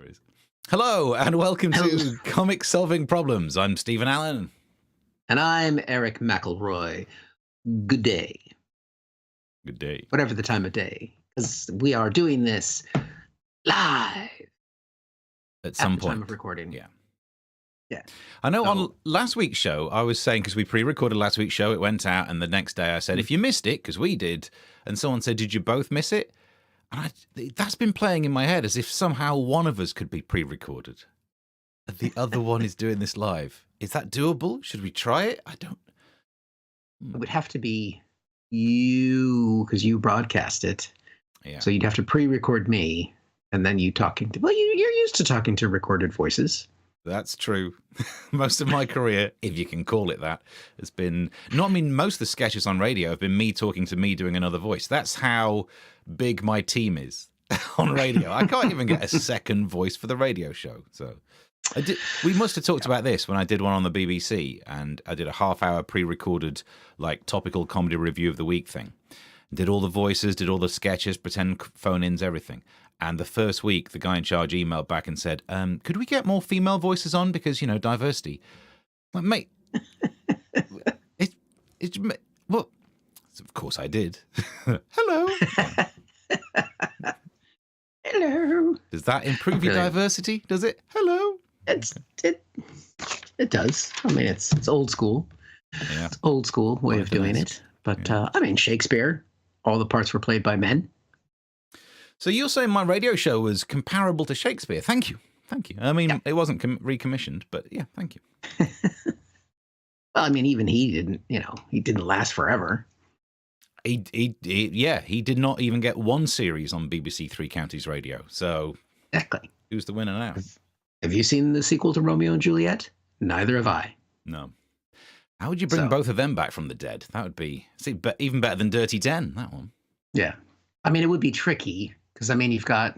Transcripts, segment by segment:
There is. Hello, and welcome to Comic Solving Problems. I'm Stephen Allen. And I'm Eric McElroy. Good day. Good day. Whatever the time of day. Because we are doing this live. At some point. Time of recording. Yeah. Yeah. I know on last week's show, I was saying, because we pre-recorded last week's show, it went out, and the next day I said, if you missed it, because we did, and someone said, did you both miss it? And that's been playing in my head as if somehow one of us could be pre-recorded. The other one is doing this live. Is that doable? Should we try it? I don't. It would have to be you, because you broadcast it. Yeah. So you'd have to pre-record me, and then you talking to. Well, you're used to talking to recorded voices. That's true. Most of my career, if you can call it that, has been most of the sketches on radio have been me talking to me doing another voice. That's how big my team is on radio. I can't even get a second voice for the radio show. So we must have talked about this when I did one on the BBC, and I did a half-hour pre-recorded like topical comedy review of the week thing. Did all the voices, did all the sketches, pretend phone-ins, everything. And the first week, the guy in charge emailed back and said, could we get more female voices on? Because, diversity. Like, mate, well, of course I did. Hello. Hello. Does that improve your diversity? Does it? Hello. It does. I mean, it's old school. Yeah. It's old school way of doing it. But, Shakespeare, all the parts were played by men. So you're saying my radio show was comparable to Shakespeare? Thank you. Thank you. I mean, It wasn't recommissioned, but yeah, thank you. Well, I mean, even he didn't, he didn't last forever. He did not even get one series on BBC Three Counties Radio. So exactly. Who's the winner now? Have you seen the sequel to Romeo and Juliet? Neither have I. No. How would you bring both of them back from the dead? That would be even better than Dirty Den, that one. Yeah. I mean, it would be tricky because, you've got,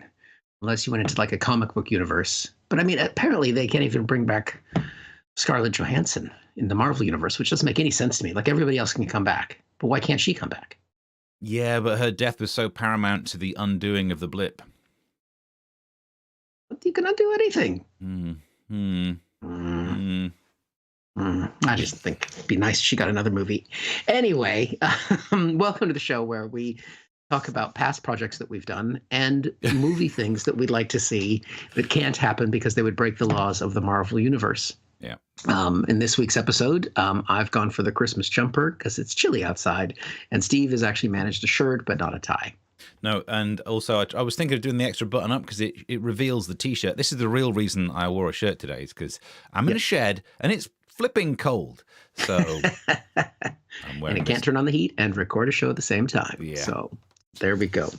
unless you went into like a comic book universe. But apparently they can't even bring back Scarlett Johansson in the Marvel universe, which doesn't make any sense to me. Like everybody else can come back. But why can't she come back? Yeah, but her death was so paramount to the undoing of the blip. You can undo anything. I just think it'd be nice if she got another movie. Anyway, welcome to the show where we talk about past projects that we've done and movie things that we'd like to see that can't happen because they would break the laws of the Marvel universe. Yeah. In this week's episode, I've gone for the Christmas jumper because it's chilly outside, and Steve has actually managed a shirt but not a tie. No, and also I was thinking of doing the extra button up because it reveals the T-shirt. This is the real reason I wore a shirt today, is because I'm in a shed and it's flipping cold. So I'm wearing and it can't turn on the heat and record a show at the same time. Yeah. So there we go.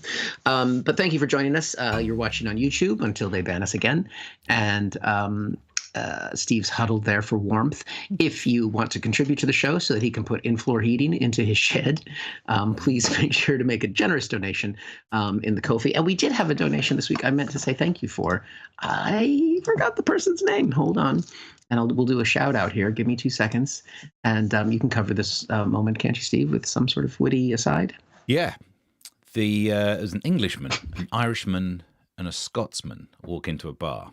But thank you for joining us. You're watching on YouTube until they ban us again. And Steve's huddled there for warmth. If you want to contribute to the show so that he can put in-floor heating into his shed, please make sure to make a generous donation in the Ko-fi. And we did have a donation this week I meant to say thank you for. I forgot the person's name. Hold on. And we'll do a shout out here. Give me 2 seconds. And you can cover this moment, can't you, Steve, with some sort of witty aside? Yeah. There's an Englishman, an Irishman, and a Scotsman walk into a bar.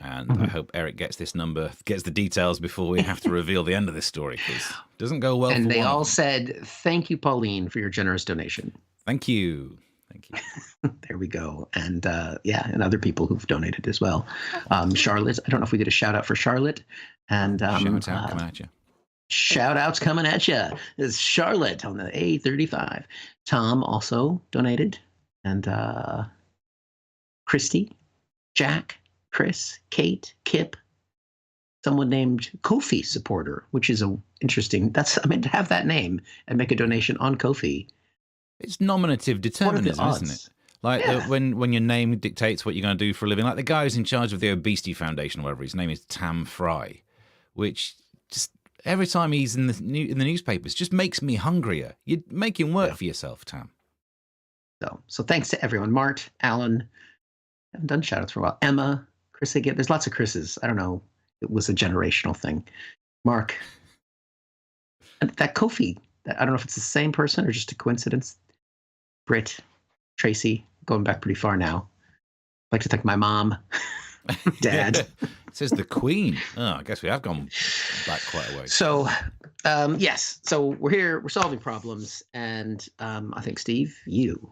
And I hope Eric gets the details before we have to reveal the end of this story, because it doesn't go well. And they all said, thank you, Pauline, for your generous donation. Thank you. Thank you. There we go. And and other people who've donated as well. Charlotte, I don't know if we did a shout out for Charlotte. And shout out coming at you. Shout outs coming at you. It's Charlotte on the A35. Tom also donated. And Christy, Jack, Chris, Kate, Kip, someone named Ko-fi supporter, which is interesting. To have that name and make a donation on Ko-fi. It's nominative determinism, isn't it? Like when your name dictates what you're going to do for a living. Like the guy who's in charge of the Obesity Foundation, or whatever, his name is Tam Fry, which just every time he's in the newspapers just makes me hungrier. You're making work for yourself, Tam. So thanks to everyone. Mart, Alan, I haven't done shout outs for a while. Emma, Chris again. There's lots of Chris's. I don't know. It was a generational thing. Mark. And that Ko-fi, I don't know if it's the same person or just a coincidence. Britt, Tracy, going back pretty far now. I'd like to thank my mom Dad. It says the Queen. Oh, I guess we have gone back quite a way. So, yes. So we're here. We're solving problems, and I think Steve, you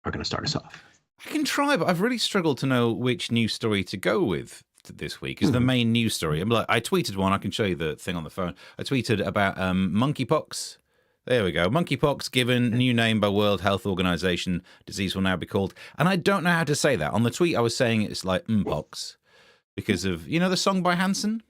are going to start us off. I can try, but I've really struggled to know which news story to go with this week. Is the main news story? I tweeted one. I can show you the thing on the phone. I tweeted about monkeypox. There we go. Monkeypox given new name by World Health Organization. Disease will now be called. And I don't know how to say that. On the tweet, I was saying it's like mpox because of, the song by Hanson?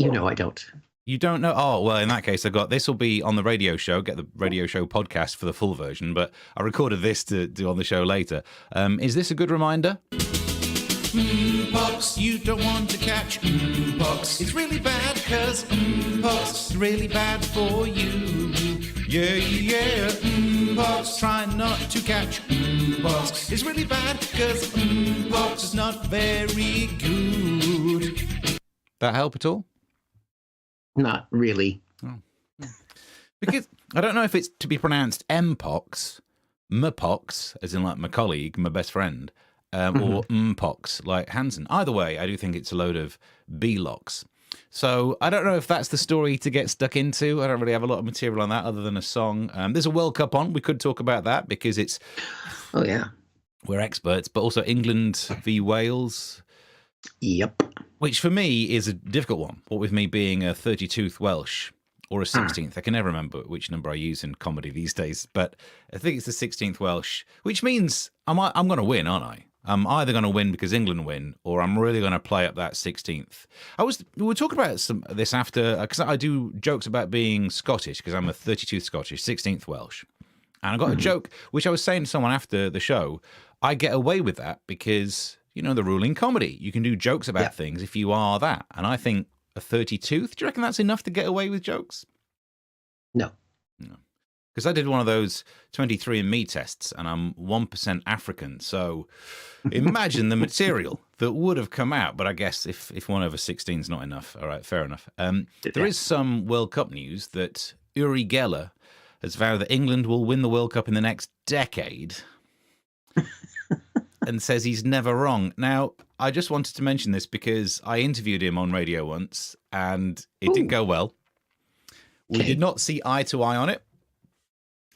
I don't. You don't know? Oh, well, in that case, this will be on the radio show. Get the radio show podcast for the full version, but I recorded this to do on the show later. Is this a good reminder? Pox, you don't want to catch pox. It's really bad because pox is really bad for you. Yeah, pox, try not to catch pox. It's really bad because pox is not very good. That help at all? Not really. Oh. Because I don't know if it's to be pronounced mpox, mpox, as in like my colleague, my best friend, or mpox, like Hansen. Either way, I do think it's a load of B-locks. So I don't know if that's the story to get stuck into. I don't really have a lot of material on that other than a song. There's a World Cup on. We could talk about that because it's... Oh, yeah. We're experts, but also England v Wales. Yep. Which for me is a difficult one. What with me being a 32th Welsh or a 16th. I can never remember which number I use in comedy these days, but I think it's the 16th Welsh, which means I'm going to win, aren't I? I'm either going to win because England win, or I'm really going to play up that 16th. We were talking about this after, because I do jokes about being Scottish, because I'm a 32th Scottish, 16th Welsh. And I got a joke, which I was saying to someone after the show, I get away with that because... the rule in comedy. You can do jokes about things if you are that. And I think a 32th, do you reckon that's enough to get away with jokes? No. Because I did one of those 23andMe tests, and I'm 1% African. So imagine the material that would have come out. But I guess if 1 over 16 is not enough, all right, fair enough. There is some World Cup news that Uri Geller has vowed that England will win the World Cup in the next decade. And says he's never wrong. Now, I just wanted to mention this because I interviewed him on radio once, and it didn't go well. We did not see eye to eye on it.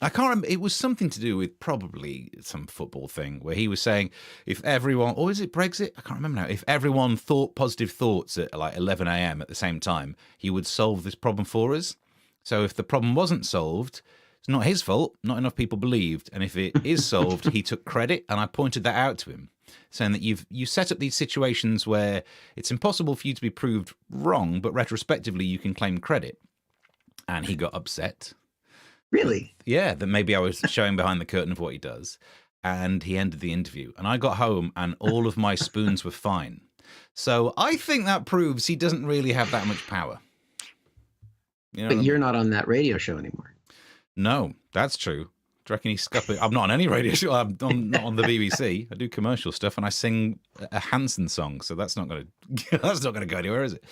I can't remember. It was something to do with probably some football thing where he was saying if everyone, or is it Brexit? I can't remember now. If everyone thought positive thoughts at like 11 a.m. at the same time, he would solve this problem for us. So if the problem wasn't solved... It's not his fault. Not enough people believed. And if it is solved, he took credit. And I pointed that out to him, saying that you set up these situations where it's impossible for you to be proved wrong, but retrospectively you can claim credit. And he got upset. Really? Yeah, that maybe I was showing behind the curtain of what he does. And he ended the interview. And I got home and all of my spoons were fine. So I think that proves he doesn't really have that much power. But you're not on that radio show anymore. No, that's true. Do you reckon he's scupping? I'm not on any radio show. I'm not on the BBC. I do commercial stuff and I sing a Hanson song, so that's not going to go anywhere, is it?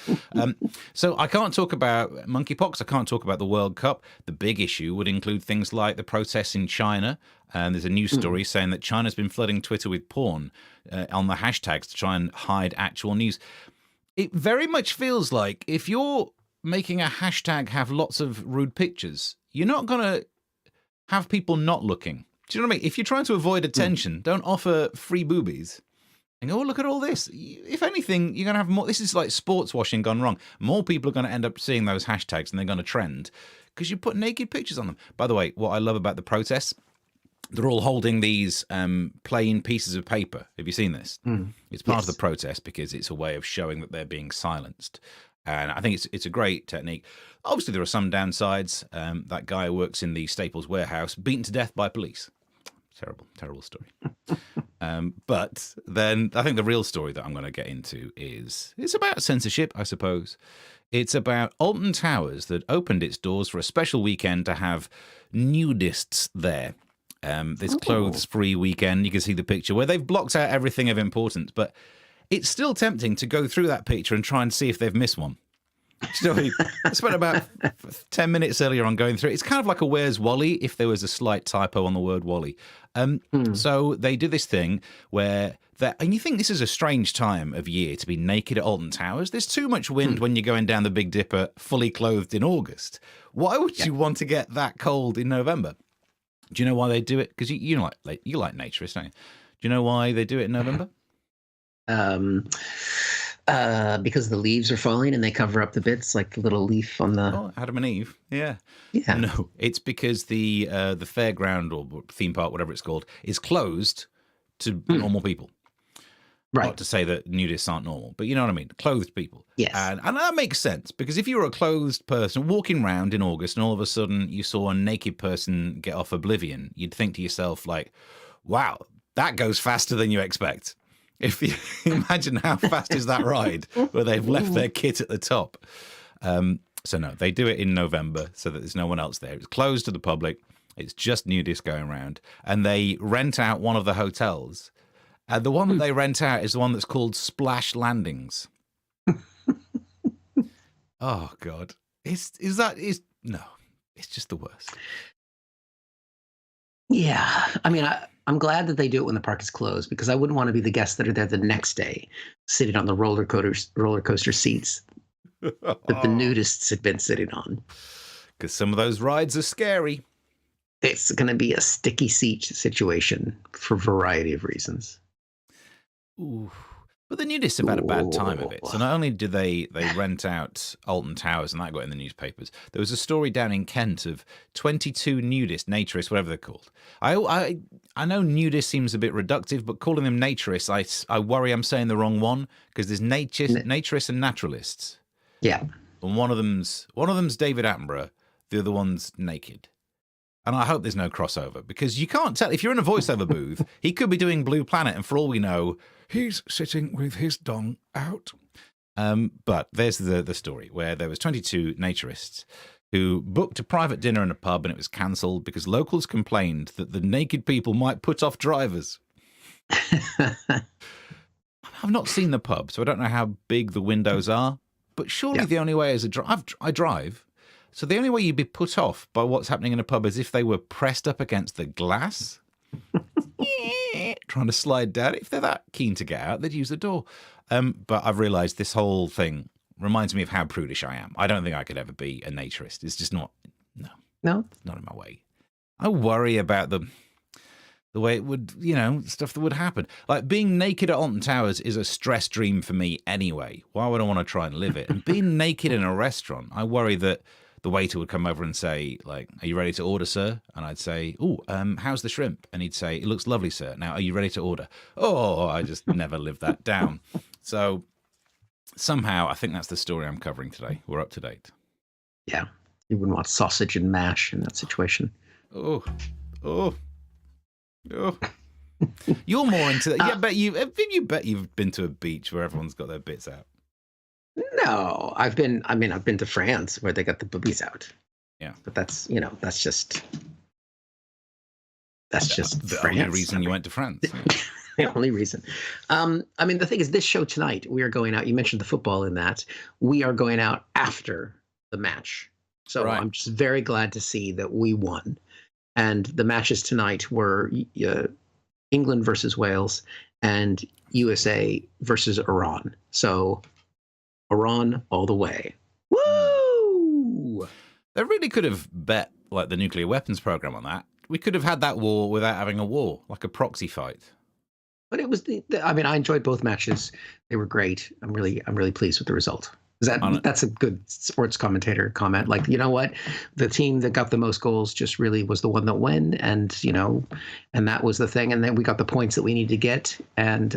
So I can't talk about monkeypox. I can't talk about the World Cup. The big issue would include things like the protests in China. And there's a news story saying that China's been flooding Twitter with porn on the hashtags to try and hide actual news. It very much feels like if you're making a hashtag have lots of rude pictures, you're not going to have people not looking. Do you know what I mean? If you're trying to avoid attention, don't offer free boobies. And go, oh, look at all this. If anything, you're going to have more. This is like sports washing gone wrong. More people are going to end up seeing those hashtags and they're going to trend because you put naked pictures on them. By the way, what I love about the protests, they're all holding these plain pieces of paper. Have you seen this? It's part of the protest because it's a way of showing that they're being silenced. And I think it's a great technique. Obviously, there are some downsides. That guy who works in the Staples warehouse, beaten to death by police. Terrible story. But then I think the real story that I'm going to get into it's about censorship, I suppose. It's about Alton Towers that opened its doors for a special weekend to have nudists there. This clothes-free weekend. You can see the picture where they've blocked out everything of importance, but it's still tempting to go through that picture and try and see if they've missed one. Do you know what I mean? I spent about 10 minutes earlier on going through it. It's kind of like a Where's Wally if there was a slight typo on the word Wally. So they do this thing where and you think this is a strange time of year to be naked at Alton Towers. There's too much wind when you're going down the Big Dipper fully clothed in August. Why would you want to get that cold in November? Do you know why they do it? Because you like naturists, don't you? Do you know why they do it in November? Because the leaves are falling and they cover up the bits, like the little leaf on the Adam and Eve. Yeah. Yeah. No, it's because the fairground or theme park, whatever it's called, is closed to normal people. Right. Not to say that nudists aren't normal, but you know what I mean? Clothed people. Yes. And that makes sense, because if you were a clothed person walking around in August and all of a sudden you saw a naked person get off Oblivion, you'd think to yourself, like, wow, that goes faster than you expect. If you imagine how fast is that ride where they've left their kit at the top. So no, they do it in November so that there's no one else there. It's closed to the public. It's just nudists going around. And they rent out one of the hotels. And the one that they rent out is the one that's called Splash Landings. Oh, God. No, it's just the worst. Yeah. I mean, I'm glad that they do it when the park is closed, because I wouldn't want to be the guests that are there the next day sitting on the roller coaster seats that the nudists had been sitting on. Because some of those rides are scary. It's going to be a sticky seat situation for a variety of reasons. Ooh. But the nudists have had a bad time of it. So not only do they rent out Alton Towers, and that got in the newspapers, there was a story down in Kent of 22 nudists, naturists, whatever they're called. I know nudist seems a bit reductive, but calling them naturists, I worry I'm saying the wrong one, because there's naturists and naturalists. Yeah. And one of them's David Attenborough, the other one's naked. And I hope there's no crossover, because you can't tell. If you're in a voiceover booth, he could be doing Blue Planet, and for all we know, he's sitting with his dong out. But there's the story where there was 22 naturists who booked a private dinner in a pub, and it was cancelled because locals complained that the naked people might put off drivers. I've not seen the pub, so I don't know how big the windows are. But surely the only way is I drive. So the only way you'd be put off by what's happening in a pub is if they were pressed up against the glass, trying to slide down. If they're that keen to get out, they'd use the door. But I've realised this whole thing reminds me of how prudish I am. I don't think I could ever be a naturist. It's just not, not in my way. I worry about the way it would, stuff that would happen. Like being naked at Alton Towers is a stress dream for me anyway. Why would I want to try and live it? And being naked in a restaurant, I worry that the waiter would come over and say, like, "Are you ready to order, sir?" And I'd say, "Oh, how's the shrimp?" And he'd say, "It looks lovely, sir. Now, are you ready to order?" Oh, I just never lived that down. So somehow, I think that's the story I'm covering today. We're up to date. Yeah, you wouldn't want sausage and mash in that situation. Oh. You're more into that. You bet you've been to a beach where everyone's got their bits out. No, I've been to France where they got the boobies out. Yeah. But that's just the France. only reason you went to France. The only reason. The thing is, this show tonight, we are going out. You mentioned the football in that. We are going out after the match. So right. I'm just very glad to see that we won. And the matches tonight were England versus Wales and USA versus Iran. So Iran all the way. Woo! They really could have bet like the nuclear weapons program on that. We could have had that war without having a war, like a proxy fight. But it was I enjoyed both matches. They were great. I'm really pleased with the result. That's a good sports commentator comment. Like, you know what? The team that got the most goals just really was the one that won, and and that was the thing. And then we got the points that we needed to get, and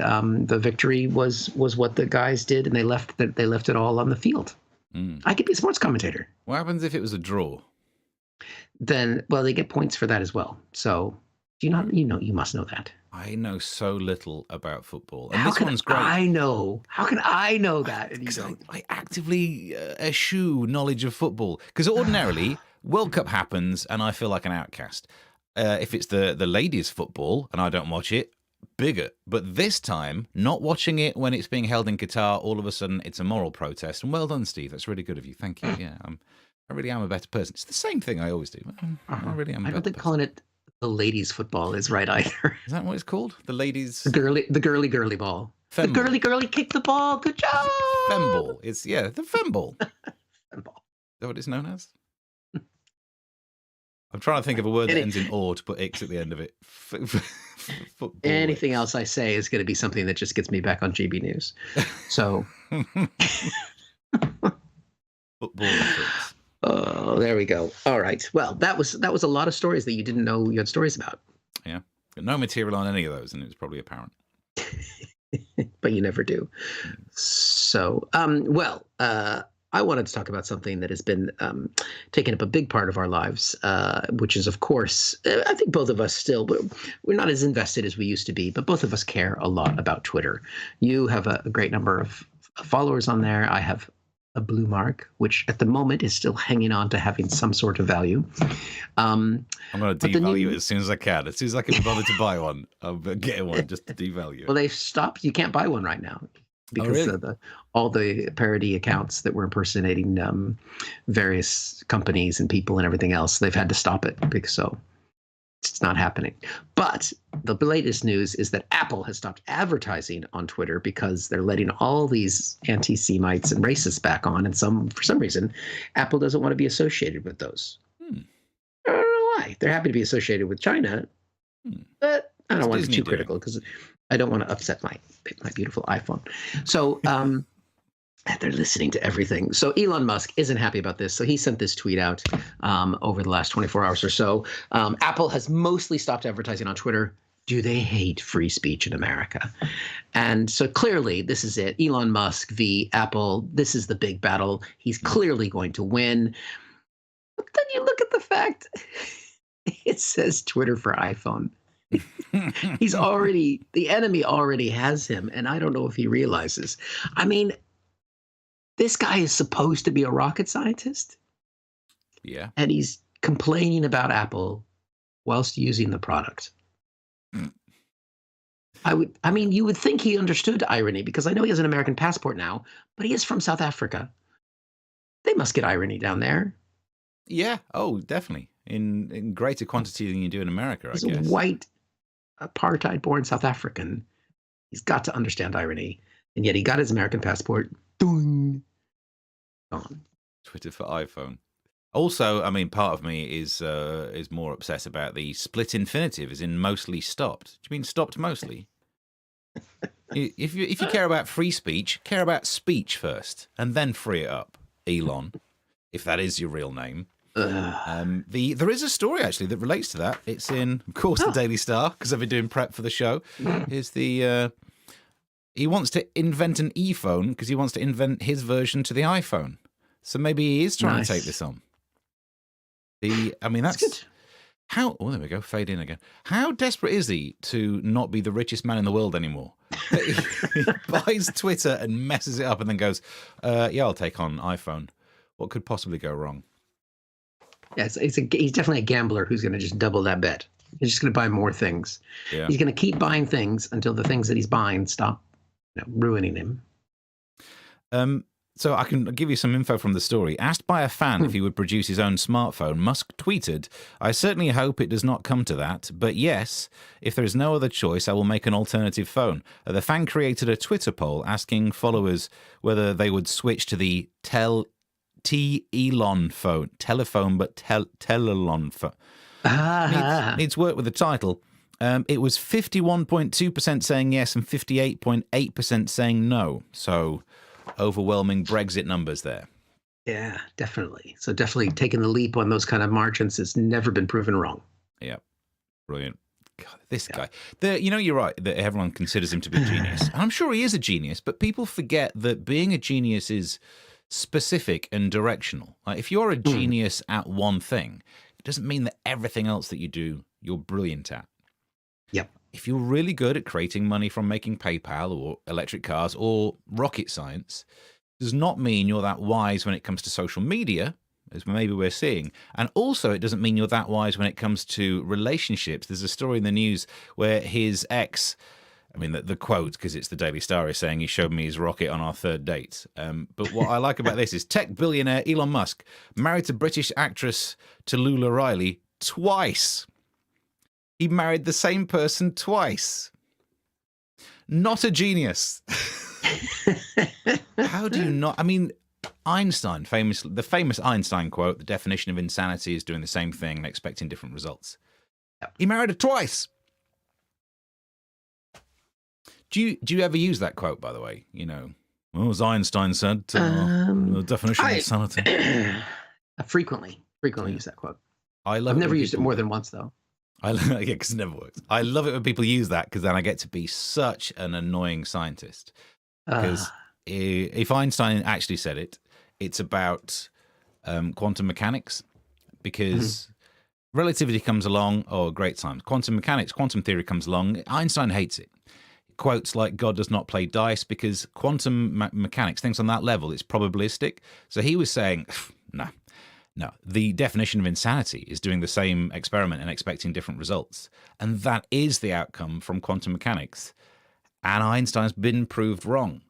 the victory was what the guys did, and they left it all on the field. I could be a sports commentator. What happens if it was a draw? Then, well, they get points for that as well. So, do you not? You must know that. I know so little about football. And How this can one's great. I know? How can I know that? Because I actively eschew knowledge of football. Because ordinarily, World Cup happens and I feel like an outcast. If it's the ladies' football and I don't watch it, bigger. But this time, not watching it when it's being held in Qatar, all of a sudden it's a moral protest. And well done, Steve. That's really good of you. Thank you. Yeah, I really am a better person. It's the same thing I always do. I really am a I better don't think person. calling it the ladies' football is right either. Is that what it's called? The ladies... The girly ball. Femball. The girly kick the ball. Good job. Femball. It's, yeah, the femball. Femball. Is that what it's known as? I'm trying to think of a word that ends in "or" to put "ix" at the end of it. Football Anything else I say is going to be something that just gets me back on GB News. So, football reference. oh, there we go. All right. Well, that was a lot of stories that you didn't know you had stories about. Yeah, got no material on any of those, and it was probably apparent. But you never do. So, I wanted to talk about something that has been taking up a big part of our lives, which is, of course, I think both of us still, we're not as invested as we used to be, but both of us care a lot about Twitter. You have a great number of followers on there. I have a blue mark, which at the moment is still hanging on to having some sort of value. I'm going to devalue it as soon as I can. As soon as I can be bothered to buy one, I'm getting one just to devalue it. Well, they've stopped. You can't buy one right now because really? all the parody accounts that were impersonating various companies and people and everything else, they've had to stop it because it's not happening. But the latest news is that Apple has stopped advertising on Twitter because they're letting all these anti-Semites and racists back on, and for some reason, Apple doesn't want to be associated with those. I don't know why. They're happy to be associated with China, but I don't want to be too critical because I don't want to upset my beautiful iPhone. So they're listening to everything. So Elon Musk isn't happy about this. So he sent this tweet out over the last 24 hours or so. Apple has mostly stopped advertising on Twitter. Do they hate free speech in America? And so clearly this is it. Elon Musk v. Apple. This is the big battle. He's clearly going to win. But then you look at the fact it says Twitter for iPhone. The enemy already has him. And I don't know if he realizes. I mean, this guy is supposed to be a rocket scientist. Yeah. And he's complaining about Apple whilst using the product. You would think he understood irony because I know he has an American passport now, but he is from South Africa. They must get irony down there. Yeah. Oh, definitely. In greater quantity than you do in America, I guess. He's a white, apartheid-born South African. He's got to understand irony. And yet he got his American passport. Doing. Gone. Twitter for iPhone. Also, I mean, part of me is more obsessed about the split infinitive, as in mostly stopped. Do you mean stopped mostly? If you care about free speech, care about speech first, and then free it up, Elon, if that is your real name. There is a story actually that relates to that. It's in, of course, the Daily Star because I've been doing prep for the show. Is the he wants to invent an e-phone because he wants to invent his version to the iPhone. So maybe he is trying to take this on. That's good. How? Oh, there we go. Fade in again. How desperate is he to not be the richest man in the world anymore? He buys Twitter and messes it up, and then goes, "Yeah, I'll take on iPhone." What could possibly go wrong? Yeah, he's definitely a gambler who's going to just double that bet. He's just going to buy more things. Yeah. He's going to keep buying things until the things that he's buying stop ruining him. So I can give you some info from the story. Asked by a fan if he would produce his own smartphone, Musk tweeted, "I certainly hope it does not come to that, but yes, if there is no other choice, I will make an alternative phone." The fan created a Twitter poll asking followers whether they would switch to the Elon phone. Telephone, but Telelon phone. Needs work with the title. It was 51.2% saying yes and 58.8% saying no. So overwhelming Brexit numbers there. Yeah, definitely. So definitely taking the leap on those kind of margins has never been proven wrong. Yeah, brilliant. God, this guy. You're right that everyone considers him to be a genius. And I'm sure he is a genius, but people forget that being a genius is specific and directional. Like if you're a genius at one thing, it doesn't mean that everything else that you do, you're brilliant at. Yep. If you're really good at creating money from making PayPal or electric cars or rocket science, does not mean you're that wise when it comes to social media, as maybe we're seeing. And also, it doesn't mean you're that wise when it comes to relationships. There's a story in the news where his ex I mean, the quote, because it's the Daily Star, is saying he showed me his rocket on our third date. But what I like about this is tech billionaire Elon Musk married to British actress Tallulah Riley twice. He married the same person twice. Not a genius. How do you not? I mean, Einstein, the famous Einstein quote, the definition of insanity is doing the same thing and expecting different results. He married her twice. Do you ever use that quote, by the way? You know, well, as Einstein said, the definition of insanity. I frequently use that quote. I've never used it more than once, though. Yeah, because it never works. I love it when people use that, because then I get to be such an annoying scientist. Because if Einstein actually said it, it's about quantum mechanics, because relativity comes along, great times. Quantum mechanics, quantum theory comes along. Einstein hates it. Quotes like God does not play dice, because quantum mechanics, things on that level, it's probabilistic. So he was saying, no, the definition of insanity is doing the same experiment and expecting different results. And that is the outcome from quantum mechanics. And Einstein's been proved wrong.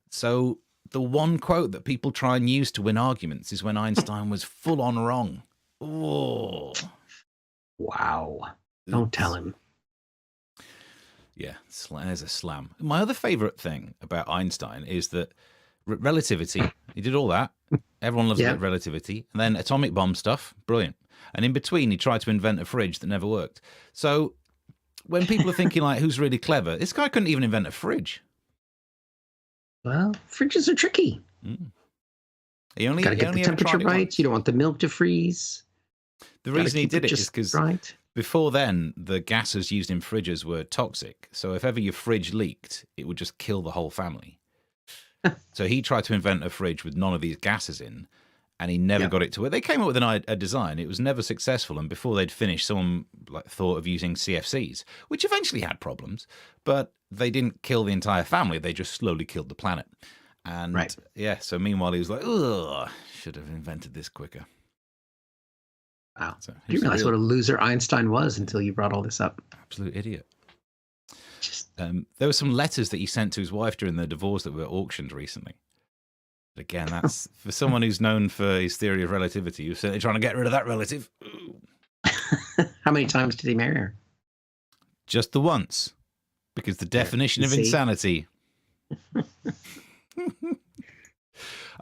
So the one quote that people try and use to win arguments is when Einstein was full on wrong. Oh. Wow. Don't tell him. Yeah, there's a slam. My other favorite thing about Einstein is that relativity, he did all that. Everyone loves relativity. And then atomic bomb stuff, brilliant. And in between, he tried to invent a fridge that never worked. So when people are thinking, like, who's really clever, this guy couldn't even invent a fridge. Well, fridges are tricky. He only got to get the temperature right. You don't want the milk to freeze. The reason he did it is because before then, the gases used in fridges were toxic. So if ever your fridge leaked, it would just kill the whole family. So he tried to invent a fridge with none of these gases in, and he never got it to work. They came up with a design. It was never successful. And before they'd finished, someone thought of using CFCs, which eventually had problems, but they didn't kill the entire family. They just slowly killed the planet. And so meanwhile, he was like, ugh, should have invented this quicker. Wow. So you didn't realize what a loser Einstein was until you brought all this up. Absolute idiot. There were some letters that he sent to his wife during their divorce that were auctioned recently. But again, that's for someone who's known for his theory of relativity. He was certainly trying to get rid of that relative. How many times did he marry her? Just the once, because the definition of insanity.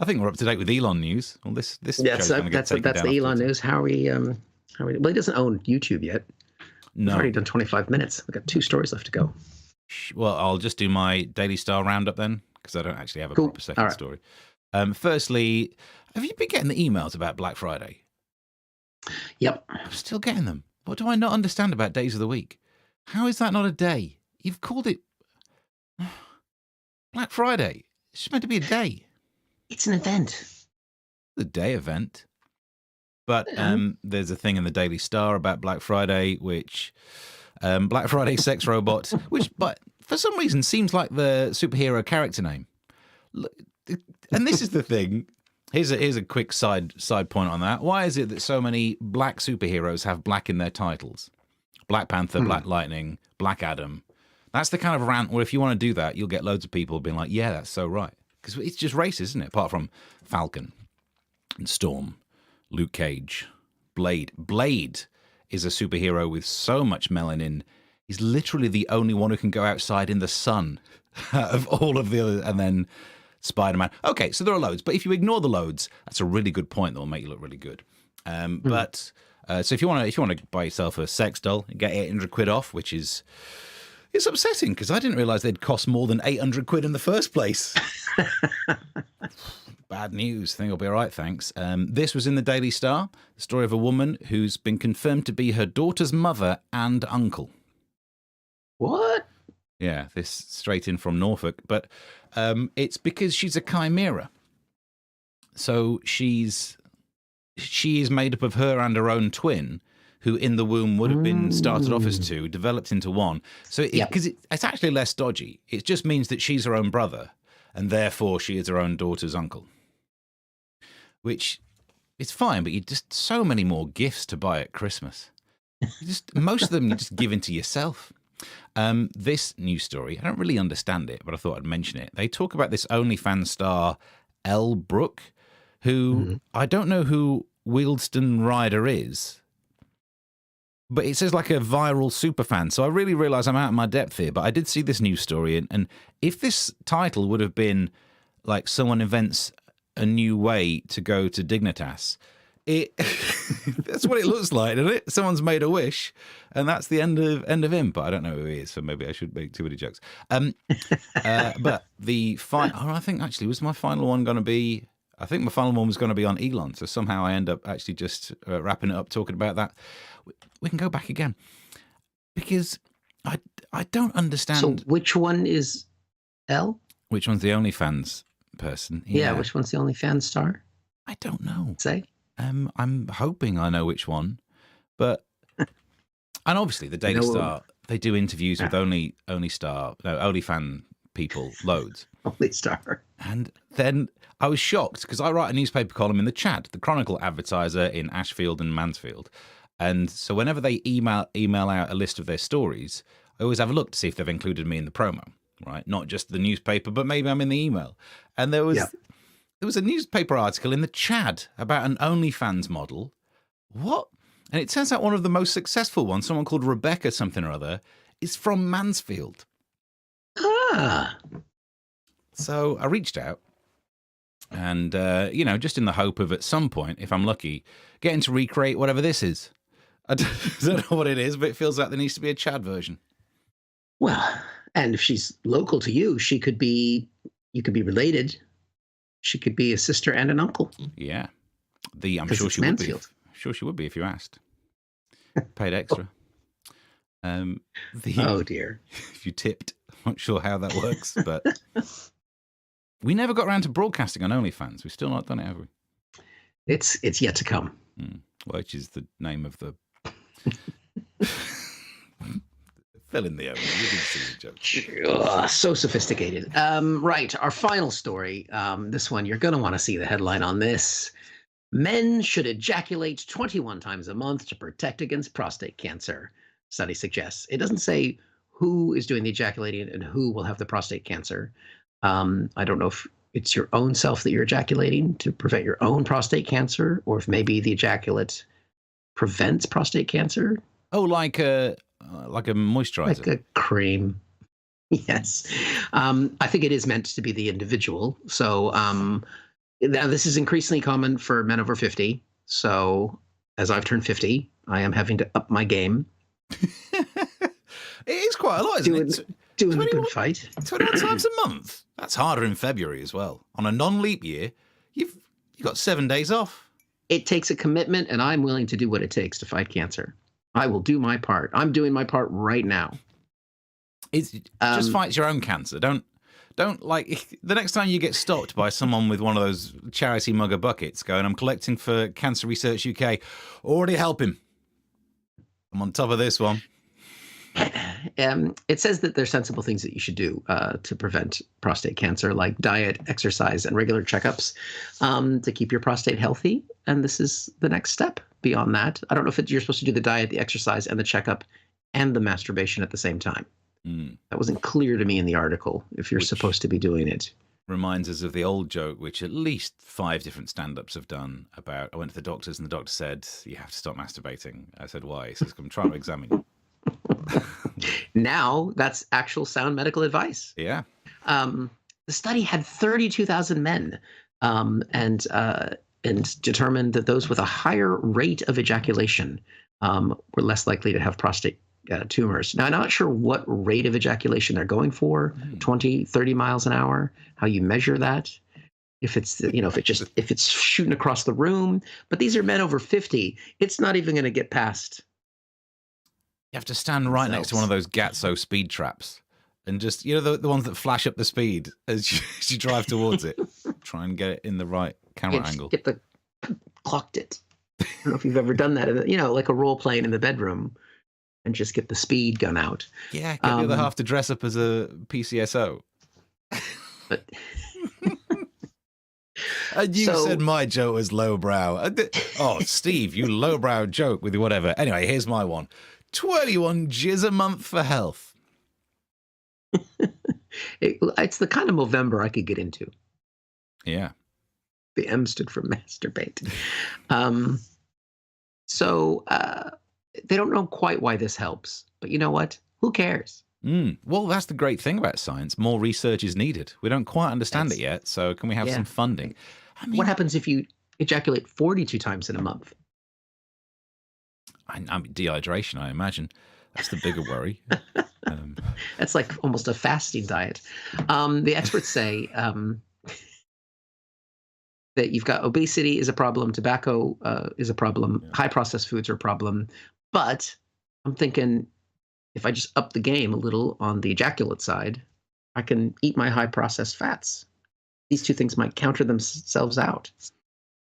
I think we're up to date with Elon news. Well, this that's the Elon news. How are we? Well, he doesn't own YouTube yet. No, we've already done 25 minutes. We've got 2 stories left to go. Well, I'll just do my Daily Star roundup then, because I don't actually have a proper second story. Firstly, have you been getting the emails about Black Friday? Yep. I'm still getting them. What do I not understand about days of the week? How is that not a day? You've called it Black Friday. It's just meant to be a day. It's an event. The day event. But there's a thing in the Daily Star about Black Friday, which Black Friday sex robot, which, but for some reason, seems like the superhero character name. And this is the thing. Here's a quick side point on that. Why is it that so many black superheroes have black in their titles? Black Panther, Black Lightning, Black Adam. That's the kind of rant where if you want to do that, you'll get loads of people being like, yeah, that's so right. Because it's just racist, isn't it? Apart from Falcon and Storm. Luke Cage, Blade. Blade is a superhero with so much melanin. He's literally the only one who can go outside in the sun of all of the other. And then Spider-Man. Okay, so there are loads. But if you ignore the loads, that's a really good point that will make you look really good. But so if you want to buy yourself a sex doll and get 800 quid off, which is... It's upsetting because I didn't realise they'd cost more than 800 quid in the first place. Bad news. Think I'll be all right, thanks. This was in the Daily Star, the story of a woman who's been confirmed to be her daughter's mother and uncle. What? Yeah, this straight in from Norfolk. But it's because she's a chimera. So she is made up of her and her own twin, who in the womb would have been started off as 2, developed into 1. So it's actually less dodgy. It just means that she's her own brother, and therefore she is her own daughter's uncle. Which is fine, but you just so many more gifts to buy at Christmas. Most of them you just give into yourself. This news story, I don't really understand it, but I thought I'd mention it. They talk about this OnlyFans star, Elle Brooke, who I don't know who Wealdstone Ryder is, but it says like a viral superfan. So I really realise I'm out of my depth here, but I did see this news story. And if this title would have been like someone invents a new way to go to Dignitas, that's what it looks like, isn't it? Someone's made a wish, and that's the end of him. But I don't know who he is, so maybe I should make too many jokes. But the I think actually was my final one going to be. I think my final one was going to be on Elon. So somehow I end up actually just wrapping it up, talking about that. We can go back again because I don't understand. So which one is Elle? Which one's the OnlyFans person? Yeah, which one's the OnlyFans star? I don't know. Say. I'm hoping I know which one, but and obviously the Daily Star, they do interviews with OnlyFan people loads. Only Star. And then I was shocked because I write a newspaper column in the Chad, the Chronicle Advertiser in Ashfield and Mansfield. And so whenever they email out a list of their stories, I always have a look to see if they've included me in the promo, right? Not just the newspaper, but maybe I'm in the email. And there was a newspaper article in the Chad about an OnlyFans model. What? And it turns out one of the most successful ones, someone called Rebecca something or other, is from Mansfield. Ah. So I reached out and, just in the hope of at some point, if I'm lucky, getting to recreate whatever this is. I don't know what it is, but it feels like there needs to be a Chad version. Well, and if she's local to you, you could be related. She could be a sister and an uncle. Yeah. I'm sure she would be. I'm sure she would be if you asked. Paid extra. Oh, dear. If you tipped. I'm not sure how that works, but we never got around to broadcasting on OnlyFans. We've still not done it, have we? It's yet to come. Which is the name of the... Fill in the oven. You didn't see the joke. So sophisticated. Right, our final story. This one, you're going to want to see the headline on this. Men should ejaculate 21 times a month to protect against prostate cancer, study suggests. It doesn't say who is doing the ejaculating and who will have the prostate cancer. I don't know if it's your own self that you're ejaculating to prevent your own prostate cancer, or if maybe the ejaculate prevents prostate cancer. Oh, like a moisturizer. Like a cream. Yes. I think it is meant to be the individual. So now this is increasingly common for men over 50. So as I've turned 50, I am having to up my game. It is quite a lot, isn't it? Doing a good fight. 21 times a month. That's harder in February as well. On a non-leap year, you've got 7 days off. It takes a commitment, and I'm willing to do what it takes to fight cancer. I will do my part. I'm doing my part right now. Just fight your own cancer. Don't like the next time you get stopped by someone with one of those charity mugger buckets going, I'm collecting for Cancer Research UK. Already helping. I'm on top of this one. It says that there's sensible things that you should do to prevent prostate cancer, like diet, exercise, and regular checkups to keep your prostate healthy. And this is the next step beyond that. I don't know if you're supposed to do the diet, the exercise, and the checkup and the masturbation at the same time. That wasn't clear to me in the article, if you're supposed to be doing it. Reminds us of the old joke, which at least 5 different stand-ups have done about, I went to the doctors and the doctor said, you have to stop masturbating. I said, why? He says, I'm trying to examine you. Now that's actual sound medical advice. Yeah. The study had 32,000 men and determined that those with a higher rate of ejaculation were less likely to have prostate tumors. Now, I'm not sure what rate of ejaculation they're going for, 20, 30 miles an hour, how you measure that. If it's, if it's shooting across the room, but these are men over 50, it's not even going to get past. You have to stand right next to one of those Gatso speed traps and just, the ones that flash up the speed as you drive towards it. Try and get it in the right camera angle. Clocked it. I don't know if you've ever done that, like a role playing in the bedroom and just get the speed gun out. Yeah, get the other half to dress up as a PCSO. But... And you said my joke was lowbrow. Oh, Steve, you lowbrow joke with whatever. Anyway, here's my one. 21 jizz a month for health. It's the kind of Movember I could get into. Yeah. The M stood for masturbate. Um, so they don't know quite why this helps, but you know what? Who cares? Well, that's the great thing about science. More research is needed. We don't quite understand it yet, so can we have some funding? I mean, what happens if you ejaculate 42 times in a month? I mean, dehydration, I imagine. That's the bigger worry. That's like almost a fasting diet. The experts say that you've got obesity is a problem, tobacco is a problem, high processed foods are a problem. But I'm thinking if I just up the game a little on the ejaculate side, I can eat my high processed fats. These two things might counter themselves out.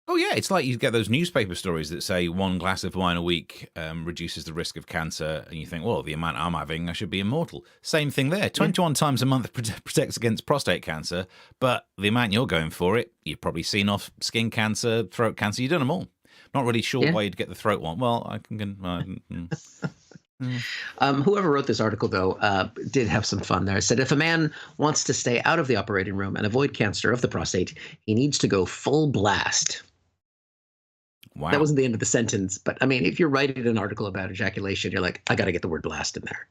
Oh, yeah. It's like you get those newspaper stories that say 1 glass of wine a week reduces the risk of cancer. And you think, well, the amount I'm having, I should be immortal. Same thing there. 21 times a month protects against prostate cancer. But the amount you're going for it, you've probably seen off skin cancer, throat cancer. You've done them all. Not really sure why you'd get the throat one. Well, I can... Whoever wrote this article, though, did have some fun there. It said, if a man wants to stay out of the operating room and avoid cancer of the prostate, he needs to go full blast. Wow. That wasn't the end of the sentence, but I mean, if you're writing an article about ejaculation, you're like, I got to get the word blast in there.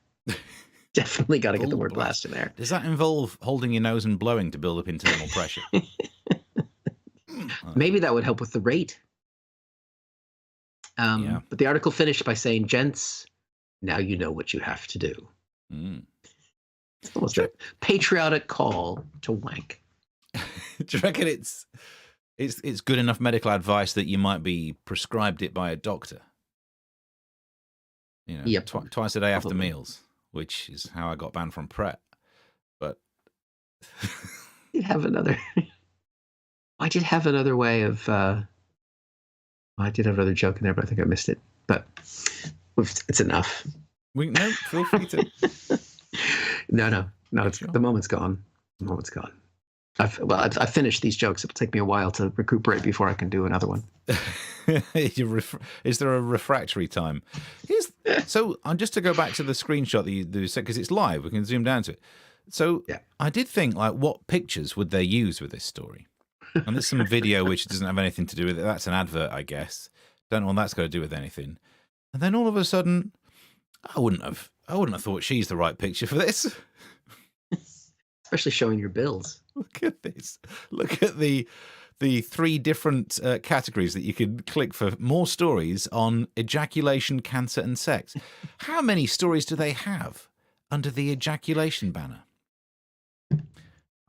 Definitely got to get the word blast in there. Does that involve holding your nose and blowing to build up internal pressure? Maybe that would help with the rate. But the article finished by saying, gents, now you know what you have to do. It's almost a patriotic call to wank. Do you reckon it's good enough medical advice that you might be prescribed it by a doctor? You know, twice a day after meals, which is how I got banned from Pret. But I did have another way of. I did have another joke in there, but I think I missed it. But it's enough. No, feel free to. No. The moment's gone. The moment's gone. I've finished these jokes. It'll take me a while to recuperate before I can do another one. Is there a refractory time? So just to go back to the screenshot that you said, because it's live, we can zoom down to it. So I did think, like, what pictures would they use with this story? And there's some video which doesn't have anything to do with it. That's an advert, I guess. Don't know what that's got to do with anything. And then all of a sudden, I wouldn't have thought she's the right picture for this. Especially showing your bills. Look at this. Look at the 3 different categories that you could click for more stories on ejaculation, cancer, and sex. How many stories do they have under the ejaculation banner?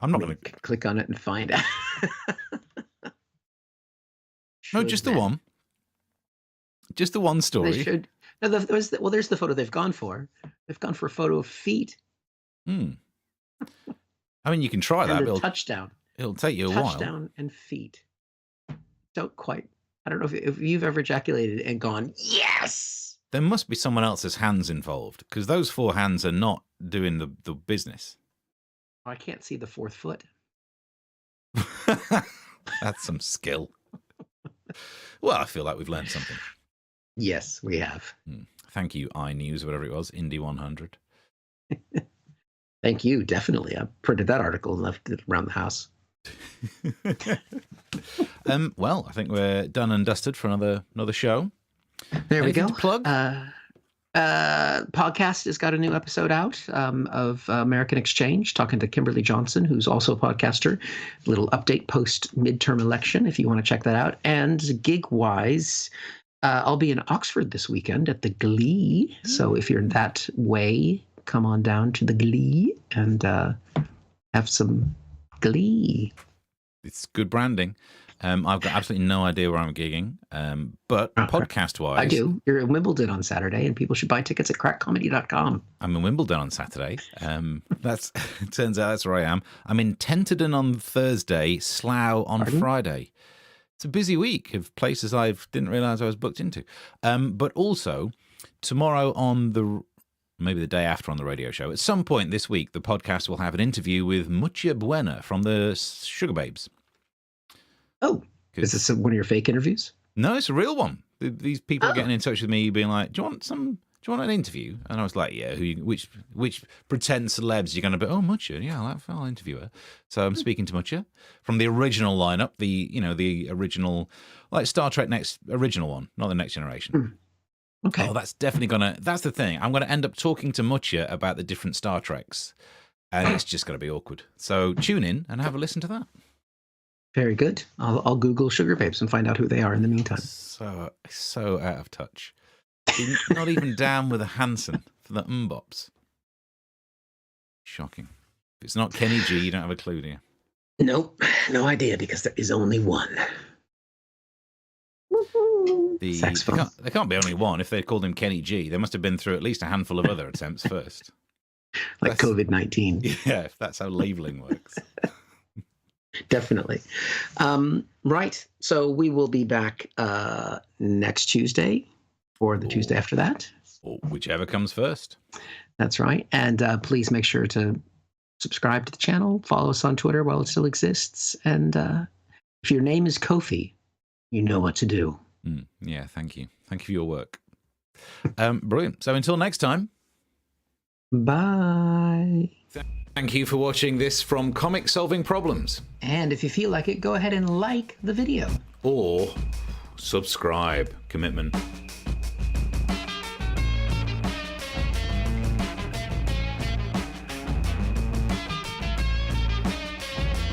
I'm not going to click on it and find out. No, just the one. Just the one story. They should. No, there's the photo they've gone for. They've gone for a photo of feet. I mean, you can try that. Touchdown. It'll take you a while. Touchdown and feet. Don't quite. I don't know if you've ever ejaculated and gone, yes! There must be someone else's hands involved, because those 4 hands are not doing the business. I can't see the 4th foot. That's some skill. Well, I feel like we've learned something. Yes, we have. Thank you, iNews, whatever it was, Indy 100. Thank you, definitely. I printed that article and left it around the house. Well, I think we're done and dusted for another show. There we go. To plug? Podcast has got a new episode out of American Exchange, talking to Kimberly Johnson, who's also a podcaster. Little update post midterm election, if you want to check that out. And gig-wise, I'll be in Oxford this weekend at the Glee. So if you're that way, come on down to the Glee and have some Glee. It's good branding. I've got absolutely no idea where I'm gigging, but podcast-wise... I do. You're in Wimbledon on Saturday, and people should buy tickets at crackcomedy.com. I'm in Wimbledon on Saturday. It turns out that's where I am. I'm in Tenterden on Thursday, Slough on Friday. It's a busy week of places I didn't realise I was booked into. But also, tomorrow maybe the day after on the radio show, at some point this week, the podcast will have an interview with Mucha Buena from the Sugar Babes. Oh, is this one of your fake interviews? No, it's a real one. These people are getting in touch with me being like, do you want some you want an interview? And I was like, yeah, which pretend celebs you're going to be? Oh, Mucha, yeah, I'll interview her. So I'm speaking to Mucha from the original lineup, the original, like Star Trek original one, not the Next Generation. Okay. Oh, that's definitely that's the thing. I'm going to end up talking to Mucha about the different Star Treks, and it's just going to be awkward. So tune in and have a listen to that. Very good. I'll Google Sugar Babes and find out who they are in the meantime. So out of touch. Not even down with a Hanson for the Mbops. Shocking. If it's not Kenny G, you don't have a clue, do you? Nope, no idea, because there is only one. Saxophone. There can't be only one. If they called him Kenny G, they must have been through at least a handful of other attempts first. Like COVID-19. Yeah, if that's how labeling works. Definitely. Right. So we will be back next Tuesday or the Tuesday after that. Or whichever comes first. That's right. And please make sure to subscribe to the channel. Follow us on Twitter while it still exists. And if your name is Kofi, you know what to do. Yeah, thank you. Thank you for your work. Brilliant. So until next time. Bye. Thank you for watching this from Comic Solving Problems. And if you feel like it, go ahead and like the video. Or subscribe. Commitment.